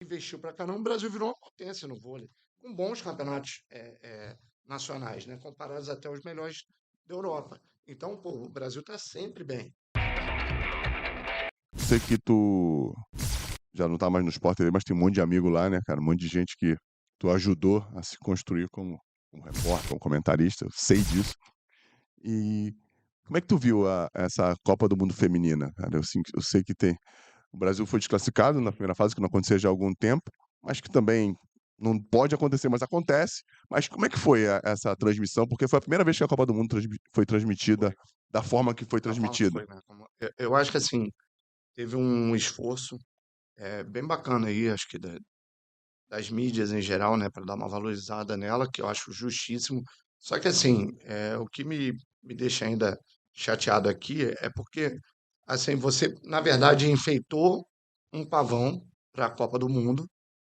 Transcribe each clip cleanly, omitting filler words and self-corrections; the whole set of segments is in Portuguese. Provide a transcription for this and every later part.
investiu pra caramba, o Brasil virou uma potência no vôlei, com bons campeonatos nacionais, né? Comparados até os melhores da Europa. Então, pô, o Brasil tá sempre bem. Sei que tu já não tá mais no Sport TV, mas tem um monte de amigo lá, né, cara? Um monte de gente que tu ajudou a se construir como repórter, como comentarista, eu sei disso. E como é que tu viu essa Copa do Mundo feminina, cara? Eu sei que o Brasil foi desclassificado na primeira fase, que não acontecia já há algum tempo, mas que também não pode acontecer, mas acontece. Mas como é que foi essa transmissão? Porque foi a primeira vez que a Copa do Mundo foi transmitida Foi. da forma que foi Da forma que transmitida. foi, né? Eu acho que, assim, teve um esforço bem bacana aí, acho que das mídias em geral, né? Para dar uma valorizada nela, que eu acho justíssimo. Só que, assim, o que me deixa ainda chateado aqui é porque, assim, você, na verdade, enfeitou um pavão para a Copa do Mundo,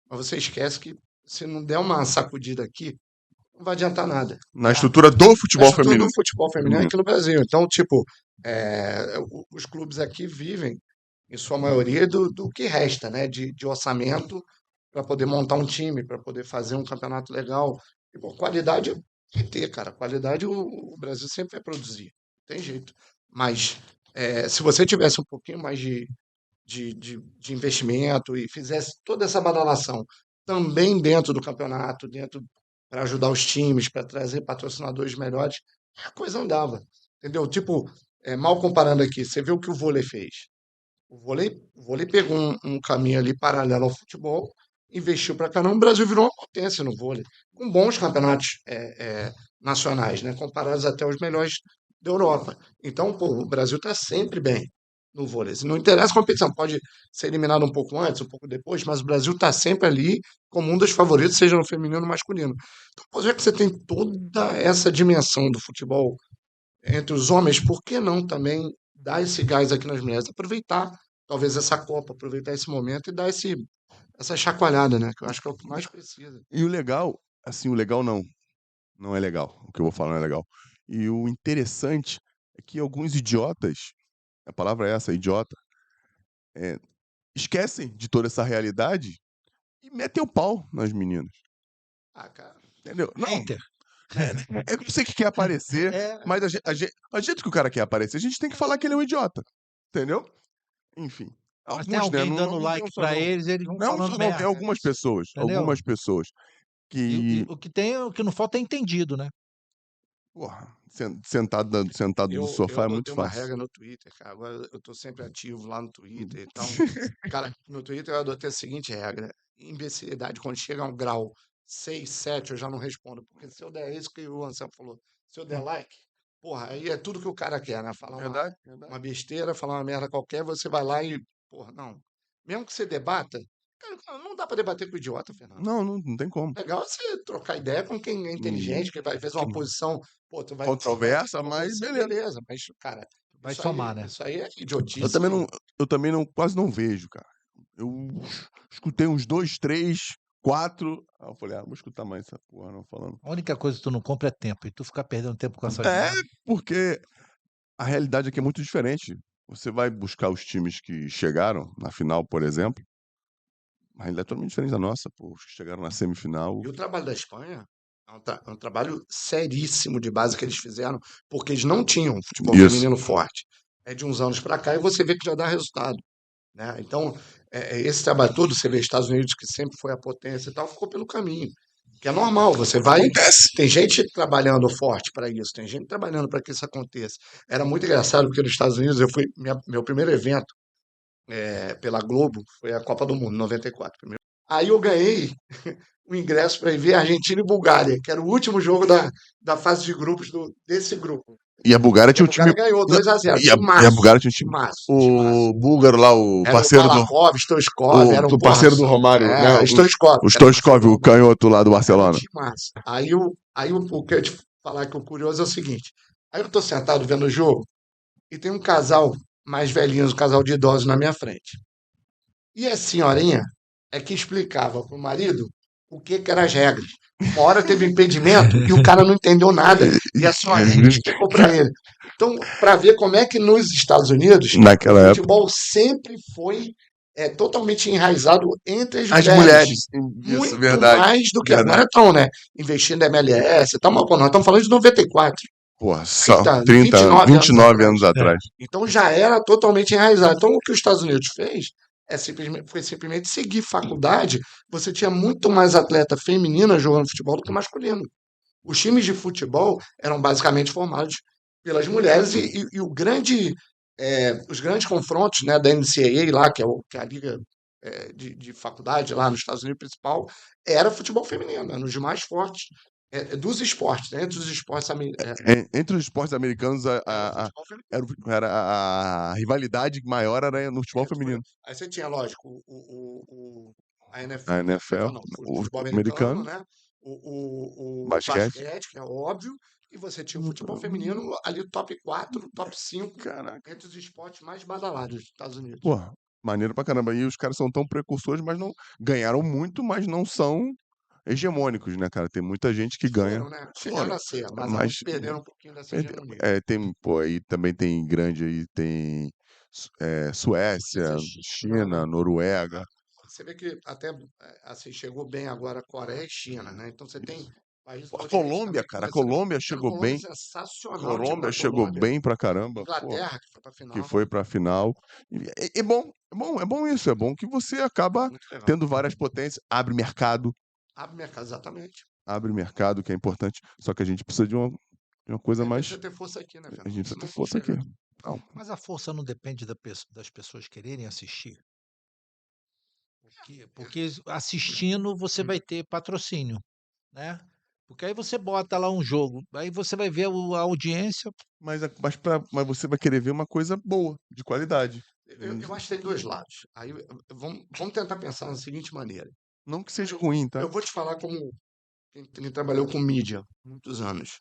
mas você esquece que se não der uma sacudida aqui, não vai adiantar nada. Na estrutura do A futebol estrutura feminino. do futebol feminino é Uhum. aqui no Brasil. Então, tipo, os clubes aqui vivem, em sua maioria, do que resta, né? De orçamento para poder montar um time, para poder fazer um campeonato legal. E, pô, qualidade tem que ter, cara. Qualidade o Brasil sempre vai produzir. Tem jeito. Mas se você tivesse um pouquinho mais de investimento e fizesse toda essa badalação também dentro do campeonato, dentro para ajudar os times, para trazer patrocinadores melhores, a coisa andava, entendeu? Tipo, mal comparando aqui, você viu o que o vôlei fez. O vôlei pegou um caminho ali paralelo ao futebol, investiu para caramba, o Brasil virou uma potência no vôlei, com bons campeonatos nacionais, né? Comparados até os melhores da Europa. Então, pô, o Brasil está sempre bem no vôlei. Não interessa a competição, pode ser eliminado um pouco antes, um pouco depois, mas o Brasil está sempre ali como um dos favoritos, seja no feminino ou no masculino. Então, pô, já que você tem toda essa dimensão do futebol entre os homens, por que não também dar esse gás aqui nas mulheres? Aproveitar, talvez, essa Copa, aproveitar esse momento e dar essa chacoalhada, né? Que eu acho que é o que mais precisa. E o legal, assim, o legal não é legal. O que eu vou falar não é legal. E o interessante é que alguns idiotas, a palavra é essa, idiota, eh, esquecem de toda essa realidade e metem o pau nas meninas, Ah, cara. entendeu? Não, Hater. é que você que quer aparecer, É, mas a gente que o cara quer aparecer, a gente tem que falar que ele é um idiota, entendeu? Enfim, mas tem alguns, né, alguém dando não tem um like só pra não. eles vão Não, falando só não, tem merda, entendeu? algumas pessoas E que, o que não falta é entendido, né? porra, sentado do Eu sofá é muito adotei uma fácil. regra no Twitter, cara. Agora eu tô sempre ativo lá no Twitter e tal. Cara, no Twitter eu adotei a seguinte regra: imbecilidade, quando chega a um grau 6, 7, eu já não respondo. Porque se eu der isso que o Anselmo falou, se eu der like, porra, aí é tudo que o cara quer, né? Falar Verdade, uma verdade. besteira, falar uma merda qualquer, você vai lá e, porra, não. Mesmo que você debata, cara, não dá pra debater com idiota, Fernando. Não tem como. Legal é você trocar ideia com quem é Hum, inteligente, que vai fez que uma posição, pô, tu vai controversa, uma mas posição, beleza. beleza, mas, cara, Vai somar, né? isso aí é Eu idiotice, também né? não eu também não quase não vejo, cara. Eu escutei uns 2, 3, 4, aí eu falei: "Ah, vou escutar mais essa porra não falando". A única coisa que tu não compra é tempo. E tu ficar perdendo tempo com essas É, merda. porque a realidade aqui é muito diferente. Você vai buscar os times que chegaram na final, por exemplo, a realidade é totalmente diferente da nossa, pô, os que chegaram na semifinal. E o trabalho da Espanha é um trabalho seríssimo de base que eles fizeram, porque eles não tinham futebol Isso. feminino forte. É de uns anos para cá e você vê que já dá resultado, né? Então, esse trabalho todo, você vê Estados Unidos, que sempre foi a potência e tal, ficou pelo caminho. Que é normal, você vai. Acontece. Tem gente trabalhando forte para isso, tem gente trabalhando para que isso aconteça. Era muito engraçado, porque nos Estados Unidos eu fui. Meu primeiro evento pela Globo foi a Copa do Mundo, 94. Aí eu ganhei o ingresso para ir ver Argentina e Bulgária, que era o último jogo da fase de grupos desse grupo. E a Bulgária E a tinha um time Bulgária ganhou 2-0. e a Bulgária tinha um time Timaço. o búlgaro lá, o Era o parceiro do Balakov, Stoichkov, eram, o porra, parceiro do Romário, né, Stoichkov, o que era o parceiro Stoichkov, do o Romário. canhoto lá do Era um Barcelona. timaço. O que eu ia te falar que o curioso é o seguinte, aí eu tô sentado vendo o jogo e tem um casal mais velhinho, um casal de idosos na minha frente. E a senhorinha é que explicava pro marido o que eram as regras. Uma hora teve impedimento e o cara não entendeu nada. E a senhorinha explicou para ele. Então, para ver como é que nos Estados Unidos o Naquela época. futebol sempre foi é totalmente enraizado entre as As mulheres. mulheres, isso, Muito verdade, mais do que agora verdade. estão, né? Investindo em MLS e tal, mas pô, nós estamos falando de 94, Porra, só 30, 30 anos, 29 anos 29 atrás. anos É. atrás. Então já era totalmente enraizado. Então o que os Estados Unidos fez foi simplesmente seguir faculdade. Você tinha muito mais atleta feminina jogando futebol do que masculino. Os times de futebol eram basicamente formados pelas mulheres e os grandes confrontos, né, da NCAA lá, que é a liga de faculdade lá nos Estados Unidos principal, era futebol feminino, era um dos mais fortes dos esportes, né, entre os esportes Entre os esportes americanos, era o futebol feminino. a rivalidade maior era no futebol feminino. Aí você tinha, lógico, a A NFL NFL, não, o o futebol americano, americano, né? O basquete. basquete, que é óbvio, e você tinha o futebol feminino ali top 4, top 5 Caraca, entre os esportes mais badalados dos Estados Unidos. porra, maneiro pra caramba. E os caras são tão precursores, mas não ganharam muito, mas não são hegemônicos, né, cara? Tem muita gente que ganha. Foram, né? Chegaram Foram, a ser, mas aí mas perderam um pouquinho dessa perde- hegemonia. tem, pô, aí também tem grande aí, tem Suécia, Essa China, China, né? Noruega. Você vê que até assim, chegou bem agora a Coreia e China, né? Então você tem países do A Oriente Colômbia, também cara, a começando. Colômbia Cara, chegou Colômbia é bem. sensacional o time Colômbia da chegou Colômbia. bem pra caramba, pô, Inglaterra, que foi pra que final. foi pra final. É bom, é bom, é bom isso, é bom que você acaba Muito legal. tendo várias potências, Abre mercado, exatamente. abre mercado, que é importante, só que a gente precisa de uma coisa A gente mais. precisa ter força aqui, né, A Fernando? gente precisa Senão ter não força aqui. chega. Não, Mas a força não depende das pessoas quererem assistir. Porque assistindo você vai ter patrocínio, né? Porque aí você bota lá um jogo, aí você vai ver a audiência. mas você vai querer ver uma coisa boa, de qualidade. Eu acho que tem dois lados. Aí vamos tentar pensar da seguinte maneira. Não que seja ruim, tá? Eu vou te falar como quem trabalhou com mídia muitos anos.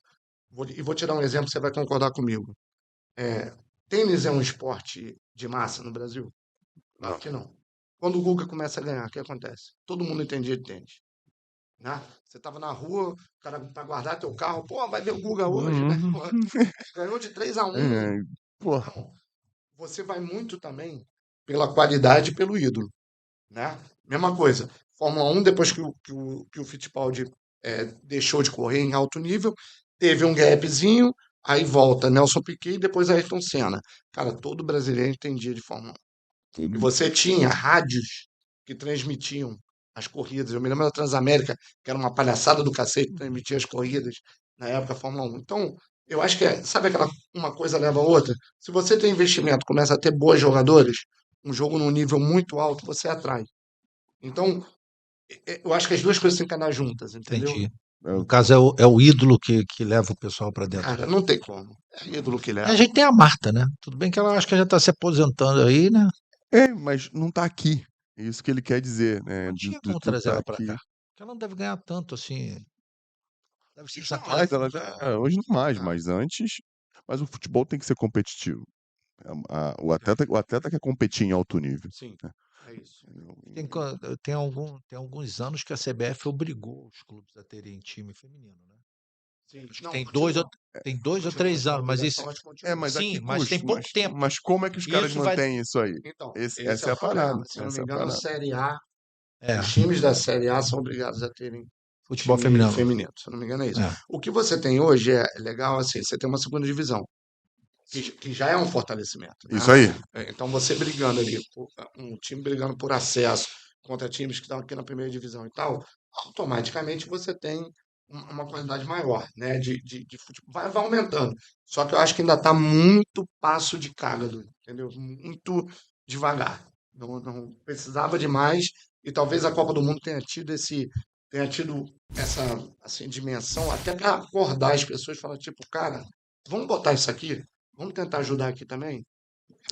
E vou te dar um exemplo, você vai concordar comigo. É, tênis é um esporte de massa no Brasil? Claro Não. que não. Quando o Guga começa a ganhar, o que acontece? Todo mundo entendia de tênis. Né? Você estava na rua, o cara para guardar teu carro, pô, vai ver o Guga hoje, né? Uhum. Pô, ganhou de 3-1. É, pô, Não, você vai muito também pela qualidade e pelo ídolo, né? Mesma coisa, Fórmula 1, depois que o Fittipaldi deixou de correr em alto nível, teve um gapzinho, aí volta Nelson Piquet e depois Ayrton Senna. Cara, todo brasileiro entendia de Fórmula 1. E você tinha rádios que transmitiam as corridas. Eu me lembro da Transamérica, que era uma palhaçada do cacete, transmitia as corridas na época da Fórmula 1. Então, eu acho que sabe aquela uma coisa leva a outra? Se você tem investimento, começa a ter bons jogadores, um jogo num nível muito alto, você atrai. Então, eu acho que as duas coisas têm que andar juntas, entendeu? Entendi. No eu- caso, é o ídolo que leva o pessoal para dentro. Cara, não tem como. É ídolo que A leva. gente tem a Marta, né? Tudo bem que ela acho que já está se aposentando aí, né? mas não tá aqui. É isso que ele quer dizer, né? Não De, tinha de como tu trazer tá ela para aqui. cá. Porque ela não deve ganhar tanto assim. Deve ser Jamais, ela já. Hoje não mais, Ah, mas antes. Mas o futebol tem que ser competitivo. O atleta quer competir em alto nível. sim, Né? é isso. Tem alguns anos que a CBF obrigou os clubes a terem time feminino, né? Sim. Acho que Não, tem continua. dois ou Continua, três essa anos, mas isso. obrigação acho que É, continua. mas a que Sim, mas tem custo? pouco tempo. Mas como é que os caras Isso vai. mantêm isso aí? Então, esse Essa é é o a parada. problema. Se eu não me Essa é a engano, a parada. Série A, É, os times da Série A são obrigados a terem futebol time feminino. feminino. Se eu não me engano, é isso. É. O que você tem hoje é legal, assim, você tem uma segunda divisão, que já é um fortalecimento, né? Isso aí. Então, você brigando ali, um time brigando por acesso contra times que estão aqui na primeira divisão e tal, automaticamente você tem uma qualidade maior, né? De futebol. Vai aumentando. Só que eu acho que ainda está muito passo de cágado, entendeu? Muito devagar. Não precisava de mais, e talvez a Copa do Mundo tenha tido essa assim, dimensão até para acordar as pessoas e falar, tipo, cara, vamos botar isso aqui? Vamos tentar ajudar aqui também?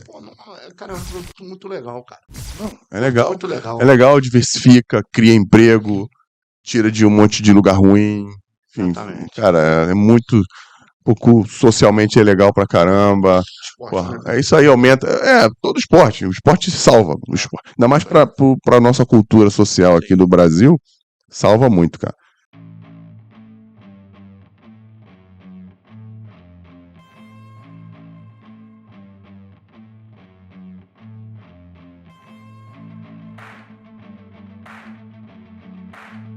Pô, não, cara, é um produto muito legal, cara. É legal. Muito legal. É legal, diversifica, cria emprego, tira de um monte de lugar ruim. Enfim, Exatamente. cara, é muito. Pouco socialmente é legal pra caramba. Esporte, Porra, né? é isso aí, aumenta. Todo esporte. O esporte salva. Ainda mais pra nossa cultura social aqui do Brasil, salva muito, cara. Sim. Tchau.